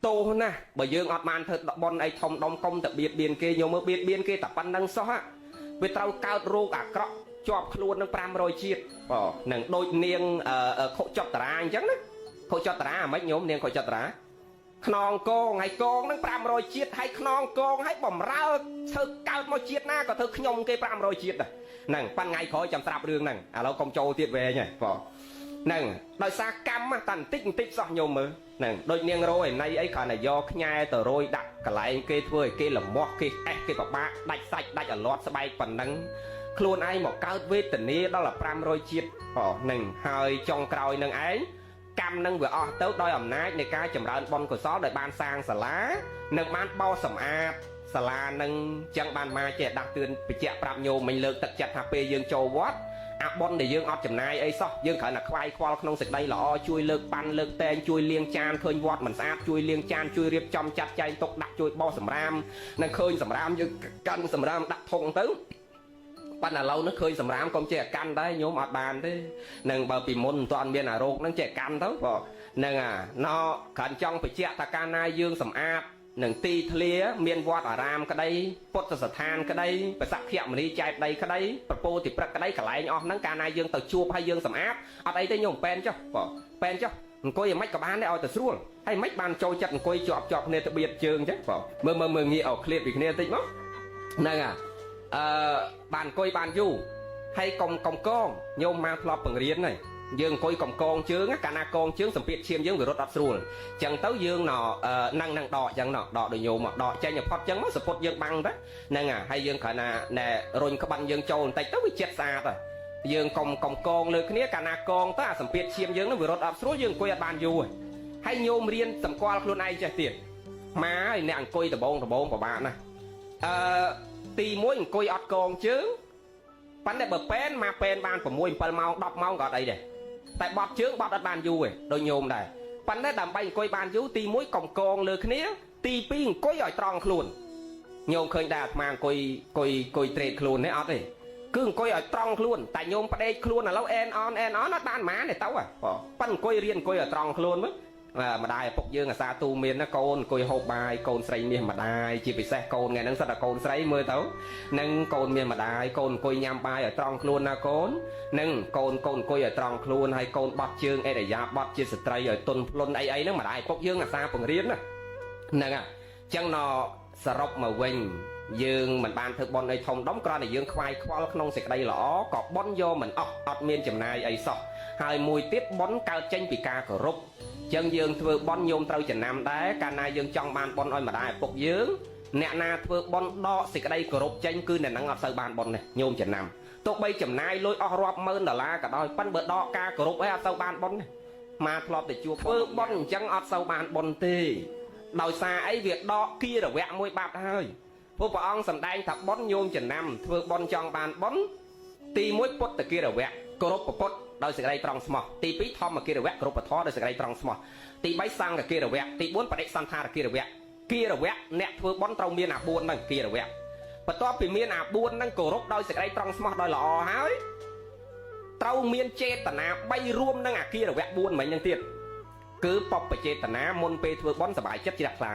tô nè bởi dương ọt man thật bon ấy thông đông công tập biệt biên kia nhiều mơ biệt biên kia tập văn năng xó á về tàu cao rô cả cọ chọp luôn năng pram rồi chiết nâng đôi niêng khổ chọt tả anh chắc đấy khổ chọt tả mấy nhóm niêng khổ chọt tả non con hay con năng pram rồi chiết hay non con hay bầm rau thơ cao môi chiết na có thơ nhom cây pram rồi chiết này nâng pan ngày khỏi chăm sạp đường nâng lâu công châu tiệt về nhỉ nâng đôi xa cam tàn tích sao nhiều mơ nè đôi niên rồi nay ấy còn là do nhai tờ rồi đặt cả lại kê thôi kê là mọt kê kê bọc ba đạch sạch đạch ở lót bay phần nắng luôn ai một cao vết tình yêu đó là pram rồi chiết nâng hơi trong còi nâng ấy cam nâng vừa tới đôi ẩm nái này cá chầm ra bon của xó đợi ban sang xà lá nâng ban bao sầm áp xà la nâng chân ban ma trẻ đặc tuyên bị trẻ pram nhô mình lực tật chặt hp dương châu vót bon để dương ọt chầm nai ấy sao dương khởi là khoai khoal không sực đây là chui lực pan lực tên chui liêng chan khơi vọt mình sát chui liêng chan chui riệp trong chặt chay tục đặt chui bo sầm ram nâng khơi sầm ram như căn sầm ram đặt thùng tứ pan là lâu nó khơi sầm ram con trẻ căn đấy nhôm ọt bàn thế nâng bờ pì môn toàn biên là rô nó trẻ căn thấu nâng nó khẩn trong phải trẻ ta can nai dương sầm áp nâng ti thlia miền vọt ở ram cái đây pot sờ than cái đây phải sạc kẹo mà đi chạy đây cái đây po thì cái đây cả lại nhom nắng ca nai dương tàu chua hay dương sầm áp ở đây tới nhom pen cho coi giờ mấy cả bán đấy ở từ xuống hay mấy bàn trôi chặt coi chọp nên đặc biệt trường chứ mơ nghĩ ở clip việc này tích lắm nâng bàn coi bàn du hay còng con nhôm mang flop bằng riêng này dương coi còng con chướng á cả na con chướng sầm piệt chiêm dương người rốt đập xuống chẳng tấu dương nọ năng đọ chẳng nọ đọ được nhiều mà đọ chơi nhập phật chẳng mất support dương băng đó nâng hay dương khả na nè rồi các bạn dương châu tay tấu bị chết xa rồi dương còng con lừa cái cả na con ta sầm piệt chiêm dương nó vừa rốt đập xuống dương coi bàn du rồi hay nhôm riêng sầm qua luôn ai chơi tiền má nè ăn coi tờ bông của bạn này tì muối coi ọt con chướng bắn để bờ pen mà pen bàn của muối bờ mau đọc mau gọi đây này tại bọt chướng bọt đặt bàn du rồi đôi nhôm này bắn để đảm bay coi bàn du tì muối còng con lừa khné tì pin coi giỏi tròn luôn nhôm khơi đạt mang coi trade luôn đấy ọt này cứ coi giỏi tròn luôn tại nhôm bắt đây luôn là lâu en on nó ban má này tao bắn coi riêng coi giỏi tròn luôn mới mà đài phục dương là xa tu miền nó côn coi hộp bài côn sấy miền mà đài chỉ bị xe côn ngày nắng sao là côn sấy mưa tấu nâng côn miền mà đài côn coi nhám bài ở trong luôn na côn nâng côn coi ở trong luôn hay côn bọt chương ấy để giá bọt chia sợi ở tuần luôn ấy nó mà đài phục dương là xa phần riêng nè nâng chẳng nó sập mà quỳnh dương mình ban thực bon ấy thông đóng con này dương khoai khoal không sạch đây lỏ có bon vô mình ọt miền chầm này ấy sọ hai mùi tiếp bón cao tranh bị ca của rục chân dương thưa bon nhôm trâu chần nam đá ca na dương trong ban bon oi mà đai phục dương nè na thưa bon đo xịt đây của rục tranh cư nền nắng ngọt sâu ban bon này nhôm chần nam tục bay chầm nai lôi rọp mơn là la cả đôi pan bờ đo ca của rục ấy sâu ban bon này mà lọp để chua phơ bon chẳng ọt sâu ban bon tê đòi xa ấy việc đo kia là vẹn môi bạc hơi phu bà ông sầm đai thập bon nhôm chần nam thưa bon trong ban bon ti muối pot từ kia là vẹn của rục pot đôi sự đây trong smart tí pí thom mà kia được vẽ group thó đôi sự đây trong smart tí bái sang cái kia được vẽ tí bốn phải san tha kia được vẽ nẹt vừa bón trong miền buôn đằng kia được vẽ và toពីមានអា4ហ្នឹងគោរពដោយសេចក្តីត្រង់ស្មោះដោយល្អហើយត្រូវមានចេតនា3រួមនឹងអាគារវៈ4មិញហ្នឹងទៀតគឺបបចេតនាមុនពេលធ្វើបន់សบายចិត្តជ្រះថ្លា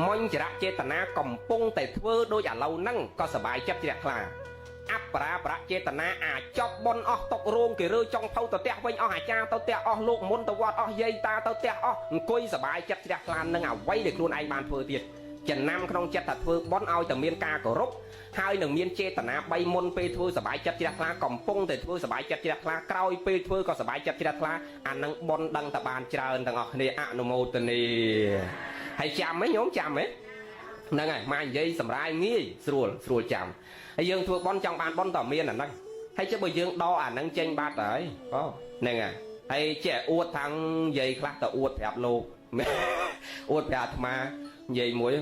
មុញចរៈចេតនាកំពុងតែធ្វើដូចឥឡូវហ្នឹងក៏សบายចិត្តជ្រះថ្លាអបរាប្រចេតនាអាចចប់បនអស់ຕົករោងគេរើចង់ផៅទៅផ្ទះវិញអស់អាចារ្យទៅផ្ទះអស់លោកមុនទៅវត្តអស់យាយតាទៅផ្ទះអស់អង្គុយសบายចិត្តជ្រះថ្លានឹងអ្វីដែលខ្លួនឯងបានធ្វើទៀតចំណាំក្នុងចិត្តថាធ្វើបនឲ្យតែមានការគោរពហើយនឹងមានចេតនា3មុនពេលធ្វើសบายចិត្តជ្រះថ្លាកំពុងតែធ្វើសบายចិត្តជ្រះថ្លាក្រោយពេលធ្វើក៏សบายចិត្តជ្រះថ្លាអានឹងបនដឹងតែបានច្រើនទាំងអស់គ្នាអនុមោទនាហើយចាំហ៎ញោមចាំហ៎ហ្នឹងហើយមកនិយាយសម្រាយងាយស្រួលចាំហើយយើងធ្វើបន់ចង់បានបន់តើមានអាហ្នឹងហើយចុះបើយើងដកអាហ្នឹងចេញបាត់ហើយហ្នឹងហើយចេះអួតខាងនិយាយខ្លះទៅអួតប្រាប់លោកអួតប្រាប់អាត្មានិយាយមួយ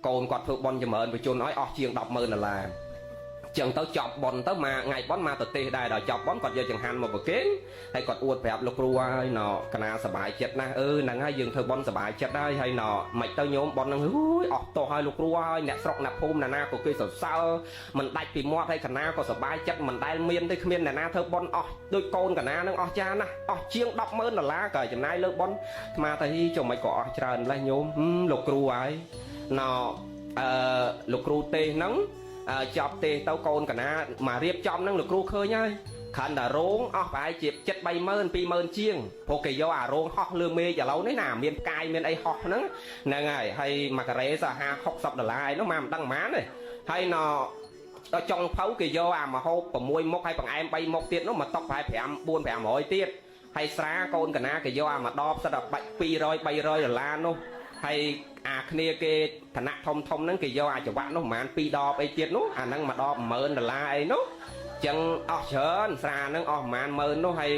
កូនគាត់ធ្វើបន់ចម្រើនបញ្ជនឲ្យអស់ជាង $10,000 ចឹងទៅចប់បនទៅមកថ្ងៃបនមកទៅទេសដែរដល់ចប់បនគាត់យកចង្ហាន់មកប្រគេនហើយគាត់អួតប្រាប់លោកគ្រូហើយណកណាសប្បាយចិត្តណាស់ហ្នឹងហើយយើងធ្វើបនសប្បាយចិត្តហើយណមិនទៅញោមបនហ្នឹងអស់តោះហើយលោកគ្រូហើយអ្នកស្រុកអ្នកភូមិណានាក៏គេសរសើរមិនដាច់ពីមាត់ហើយកណាក៏សប្បាយចិត្តមិនដែលមានទេគ្មានអ្នកណាធ្វើបនអស់ដូចកូនកណាហ្នឹងអស់ចាណាស់អស់ជាង$10,000ក៏ចំណាយលើបនស្មាទៅចុះមិនក៏អស់ច្រើនម្លេះញោមលោកគ្រូហើយណលោកគ្រូទេសហ្នឹងចប់ទេទៅកូនកណាមករៀបចំហ្នឹងលោកគ្រូឃើញហើយខណ្ឌតារោងអស់ប្រហែលជាចិត្ត30000 20000ជាងព្រោះគេយកអារោងហោះលើមេឃឥឡូវនេះណាមានផ្កាយមានអីហោះហ្នឹងហើយមួយការ៉េសោះ$50ឯនោះមកមិនដឹងប៉ុន្មានទេហើយដល់ចុងភៅគេយកអាម្ហូប6មុខហើយបង្អែម3មុខទៀតនោះមកតុកប្រហែល400-500ទៀតហើយស្រាកូនកណាគេយកអាមួយដបសិតតែបាច់$200-300នោះហើយអាគ្នាគេឋានៈធំហ្នឹងគេយកអាចង្វាក់នោះប្រហែល2ដបអីទៀតនោះអាហ្នឹងមួយដប$10000អីនោះចឹងអស់ច្រើនស្រាហ្នឹងអស់ប្រហែល10000នោះហើយ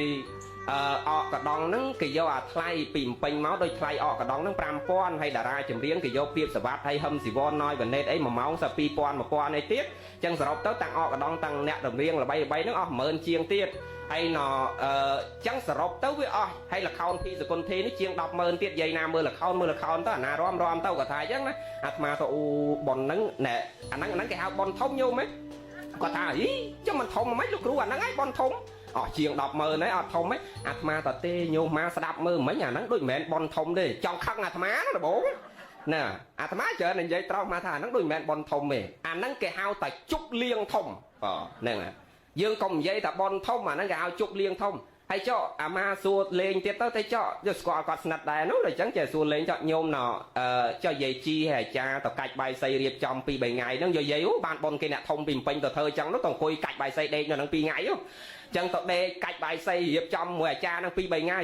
អកកដងហ្នឹងគេយកអាថ្លៃពីពេញមកដូចថ្លៃអកកដងហ្នឹង5000ហើយតារាចម្រៀងគេយកពីបសវត្តហើយហឹមស៊ីវនណយវណេតអី1ម៉ោងស2000 1000អីទៀតចឹងសរុបទៅតាំងអកកដងតាំងអ្នកចម្រៀងល្បីហ្នឹងអស់10000ជាងទៀតហើយចឹងសរុបទៅវាអស់ហើយលខោនពីសគុណធីនេះជាង100000ទៀតយាយណាមើលលខោនទៅអាណារំទៅក៏ថាចឹងណាអាត្មាទៅអូប៉ុនហ្នឹងណែអាហ្នឹងគេហៅប៉ុនធំញោមហ៎គាត់ថាអីចឹងមិនធំមិនលោកគ្រូអាហ្នឹងឯងប៉ុនធំអស់ជាង100000ហើយអត់ធំទេអាត្មាតទេញោមមកស្ដាប់មើលមិញអាហ្នឹងដូចមិនមែនប៉ុនធំទេចង់ខឹងអាត្មាណាបងណាអាត្មាច្រើននិយាយត្រង់មកថាអាហ្នឹងដូចមិនមែនប៉ុនធំទេអាហ្នឹងគេហៅតែជប់លៀងធំហ្នឹងយើងកុំនិយាយថាប៉ុនធំអាហ្នឹងគេហៅជប់លៀងធំហើយចុះអាម៉ាសួរលេងទៀតទៅចុះយកស្គាល់គាត់ស្និទ្ធដែរនោះដូច្នេះចេះសួរលេងចុះញោមចុះយាយជីហើយអាចារ្យទៅកាច់បាយសីរៀបចំ2-3ថ្ងៃហ្នឹងយាយបានប៉ុនគេអ្នកធំពីពេញទៅធ្វើចឹងនោះទៅអង្គុយកាច់បាយសីដេកនៅហ្នឹង2ថ្ងៃចឹងទៅដេកកាច់បាយសីរៀបចំមួយអាចារ្យហ្នឹង2-3ថ្ងៃ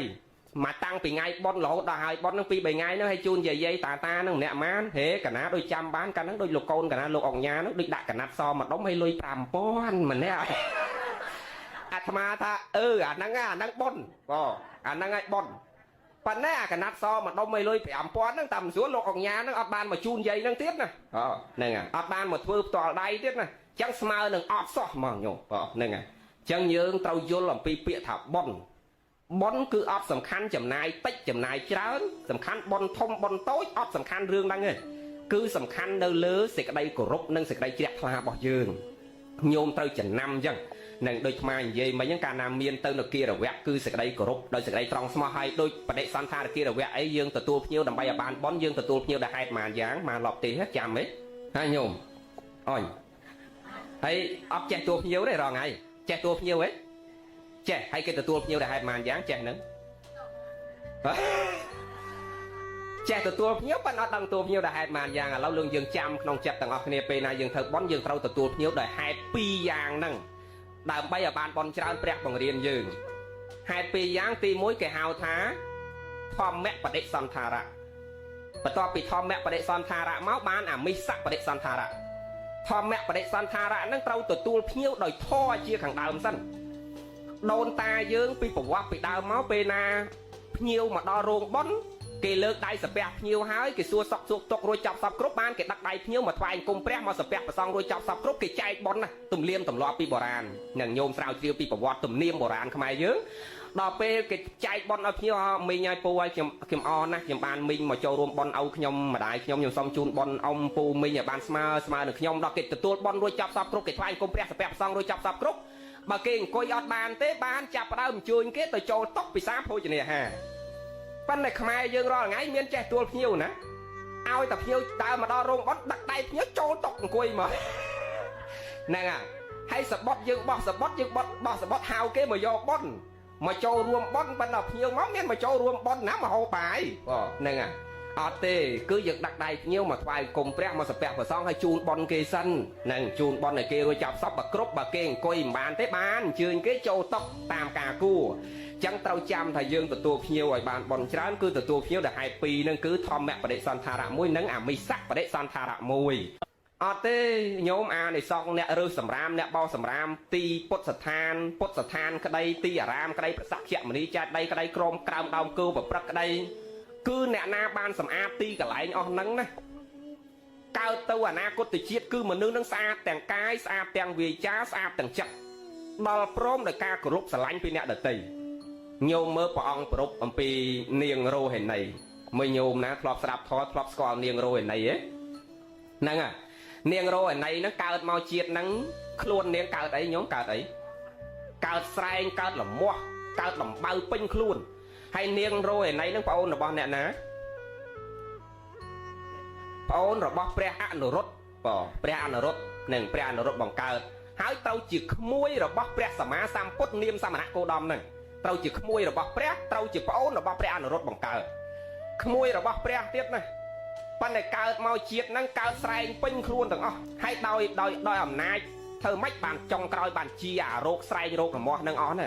មកតាំងពីថ្ងៃប៉ុនរហូតដល់ហើយប៉ុនហ្នឹង2-3ថ្ងៃហ្នឹងឲ្យជូនយាយតាហ្នឹងម្នាក់ម៉ានហេកណាដូចចាំបានកាលហ្នឹងដូចលោកកូនកណាលោកអង្គញាហ្នឹងដូចដាក់កណាត់សមម្ដុំឲ្យលុយ5000ម្នាក់អាត្មាថាអាហ្នឹងប៉ុនអាហ្នឹងឲ្យប៉ុនប៉ុន្តែអាកណាត់សមម្ដុំឲ្យលុយ5000ហ្នឹងតាមស្រួលលោកអង្គញាហ្នឹងអត់បានមកជូនយាយហ្នឹងទៀតណាហ្នឹងអត់បានមកធ្វើផ្ទាល់ដៃទៀតណាចឹងស្មើនឹងអត់សោះហ្មងញោមហ្នឹងចឹងយើងត្រូវយល់អំពីពាក្យថាប៉ុនគឺអត់សំខាន់ចំណាយតិចចំណាយច្រើនសំខាន់ប៉ុនធំប៉ុនតូចអត់សំខាន់រឿងហ្នឹងទេគឺសំខាន់នៅលើសេចក្តីគោរពនិងសេចក្តីជ្រះថ្លារបស់យើងញោមត្រូវចំណាំចឹងនឹងដូចថ្មនិយាយមិញហ្នឹងកាលណាមានទៅនគរវៈគឺសេចក្តីគោរពដោយសេចក្តីត្រង់ស្មោះហើយដូចបដិសន្ធានគរវៈអីយើងទទួលភ្ញៀវដើម្បីឲ្យបានប៉ុនយើងទទួលភ្ញៀវដែលហេតុបានយ៉ាងមកឡប់ទេចាំហ៎ហើយញោមអញហើយអត់ចេះទទួលភ្ញៀវទេរងថ្ងៃចេះទទួលភ្ញៀវហ៎ចេះហើយគេទទួលភ្ញៀវដែលហេតុបានយ៉ាងចេះហ្នឹងចេះទទួលភ្ញៀវប៉ុន្តែអត់ដឹងទទួលភ្ញៀវដែលហេតុបានយ៉ាងឥឡូវលោកយើងចាំក្នុងចិត្តទាំងអស់គ្នាពេលណាយើងធ្វើប៉ុនយើងត្រូវទទួលភ្ញៀវដែលហេតុ2យ៉ាងហ្នឹងដើម្បីឲ្យបានប៉ុនច្រើនព្រះបង្រៀនយើងហេតុ2យ៉ាងទី1គេហៅថាធម្មបដិសន្ធារៈបន្ទាប់ពីធម្មបដិសន្ធារៈមកបានអាមិសបដិសន្ធារៈធម្មបដិសន្ធារៈហ្នឹងត្រូវទទួលភ្ញៀវដោយធម៌ជាខាងដើមសិនដូនតាយើងពីប្រវត្តិពីដើមមកពេលណាភ្ញៀវមកដល់រោងប៉ុនគេលើកដៃសាពះភ្ញៀវហើយគេសួរសក់សួរទុករួចចាប់សពគ្រប់បានគេដាក់ដៃភ្ញៀវមកថ្វាយអង្គមព្រះមកសាពះប្រសងរួចចាប់សពគ្រប់គេចែកប៉ុនណាទំនៀមទម្លាប់ពីបុរាណនឹងញោមស្រាវជ្រាវពីប្រវត្តិទំនៀមបុរាណខ្មែរយើងដល់ពេលគេចែកប៉ុនឲ្យភ្ញៀវមីងឲ្យពូឲ្យខ្ញុំអរណាស់ខ្ញុំបានមីងមកចូលរួមប៉ុនឲ្យខ្ញុំម្ដាយខ្ញុំសូមជូនប៉ុនអ៊ំពូមីងឲ្យបានស្មើនឹងខ្ញុំដល់គេទទួលប៉ុនរួចចាប់សពគ្រប់គេថ្វាយអង្គមព្រះសាពះប្រសងរួចចាប់សពគ្រប់បើគេអង្គុយអត់បានទេបានចាប់ផ្ដើមអញ្ជើញគេទៅចូលតុពិសាភោជនាហារប៉ុន្តែខ្មែរយើងរាល់ថ្ងៃមានចេះទួលភ្ញៀវណាឲ្យតែភ្ញៀវដើរមកដល់រោងប៉ុនដាក់ដៃភ្ញៀវចូលតុអង្គុយមកហ្នឹងហើយសបុតយើងបោះសបុតយើងបោះសបុតហៅគេមកយកប៉ុនមកចូលរួមប៉ុនប៉ុន្តែភ្ញៀវមកមានមកចូលរួមប៉ុនណាមកហូបបាយហ្នឹងអត់ទេគឺយើងដាក់ដៃភ្ញៀវមកថ្វាយគុំព្រះមកសាពះប្រសងឲ្យជូនប៉ុនគេសិនហ្នឹងជូនប៉ុនឲ្យគេរួចចាប់សពបើគ្រប់បើគេអង្គុយមិនបានទេបានអញ្ជើញគេចូលតុតាមការគួរចឹងត្រូវចាំថាយើងទទួលភ្ញៀវឲ្យបានប៉ុនច្រើនគឺទទួលភ្ញៀវដែលហេតុ2ហ្នឹងគឺធម្មបដិសន្ធារៈ1និងអមិសបដិសន្ធារៈ1អត់ទេញោមអានិសងអ្នករើសសម្រាមអ្នកបោសម្រាមទីពុទ្ធស្ថានក្តីទីអារាមក្តីប្រសក្យមនីចាតដីក្តីក្រមក្រោមដើមគោប្រព្រឹត្តក្តីគឺអ្នកណាបានសម្អាតទីកន្លែងអស់ហ្នឹងណា កើតទៅអនាគតជាតិគឺមនុស្សនឹងស្អាតទាំងកាយស្អាតទាំងវាចាស្អាតទាំងចិត្តដល់ព្រមដោយការគោរពស្រឡាញ់ពីអ្នកដទៃញោមមើលព្រះអង្គប្រពអំពីនាងរោហេនីមើលញោមណាធ្លាប់ស្ដាប់ធម៌ធ្លាប់ស្គាល់នាងរោហេនីហ្នឹងហ่ะនាងរោហេនីហ្នឹងកើតមកជាតិហ្នឹងខ្លួននាងកើតអីញោមកើតអីកើតស្រែងកើតលមាស់កើតដំបៅពេញខ្លួនហើយនាងរោហេនីហ្នឹងប្អូនរបស់អ្នកណាប្អូនរបស់ព្រះអនុរុទ្ធព្រះអនុរុទ្ធនិងព្រះអនុរុទ្ធបង្កើតហើយទៅជាក្មួយរបស់ព្រះសម្មាសម្ពុទ្ធនាមសមណៈគោតមហ្នឹងត្រូវជាក្មួយរបស់ព្រះត្រូវជាប្អូនរបស់ព្រះអនុរុទ្ធបង្កើតក្មួយរបស់ព្រះទៀតណាប៉ុន្តែកើតមកជាតិហ្នឹងកើតស្រែងពេញខ្លួនទាំងអស់ហើយដោយអំណាចធ្វើម៉េចបានចុងក្រោយបានជាអារោគស្រែងរោគរមាស់ហ្នឹងអស់ណា